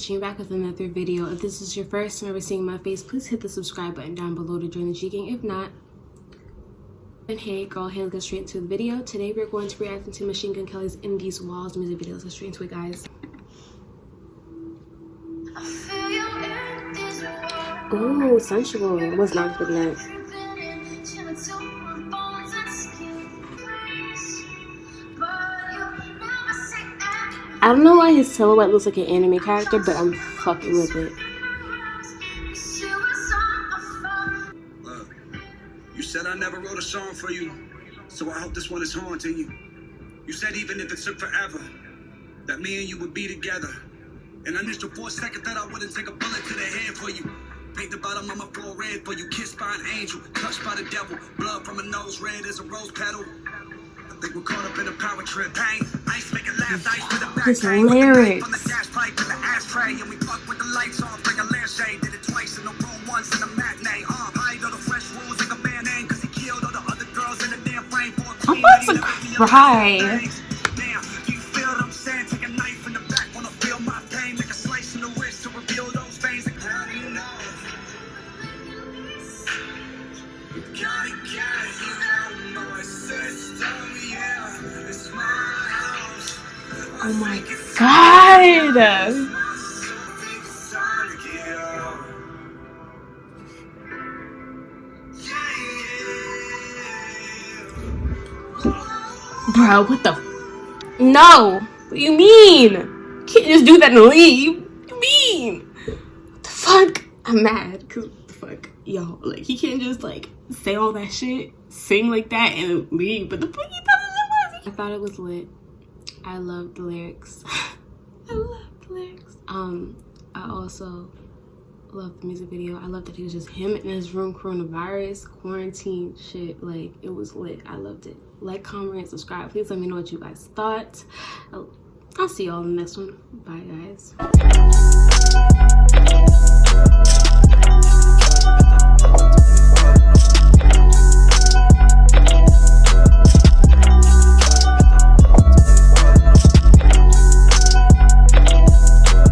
Shane back with another video. If this is your first time ever seeing my face, please hit the subscribe button down below to join the G Gang. If not, and hey girl, hey, let's get straight into the video. Today we're going to be reacting to Machine Gun Kelly's In These Walls music video. Let's get straight into it, guys. Ooh, sensual. Was not expecting that. I don't know why his silhouette looks like an anime character, but I'm fucking with it. Look, you said I never wrote a song for you, so I hope this one is haunting you. You said even if it took forever, that me and you would be together. And I missed you for a second that I wouldn't take a bullet to the head for you. Paint the bottom of my floor red for you, kissed by an angel, touched by the devil, blood from a nose red as a rose petal. I think we're caught up in a power trip. Pain, ice making last ice with a back his pain. lyrics. From the gas pipe to the ashtray, and we fuck with the lights off like a lampshade. Did it twice in the room, once in a matinee. Hide all the fresh rules like a man name, cause he killed all the other girls in the damn frame for a I'm queen. about to cry. Damn, you feel what I'm saying? Take a knife in the back, wanna feel my pain, make a slice in the wrist to reveal those veins. Like, how do you know? Gotta get you out of my system, yeah. It's my house. Oh my god! Bro, what the no! What do you mean? You can't just do that and leave. What do you mean? What the fuck? I'm mad, cause what the fuck? Yo, like, he can't just like say all that shit, sing like that and leave. But the fuck he thought it was? I thought it was lit. I love the lyrics. I love the lyrics. I also love the music video. I love that he was just him in his room, coronavirus, quarantine shit. Like, it was lit. I loved it. Like, comment, and subscribe. Please let me know what you guys thought. I'll see y'all in the next one. Bye, guys.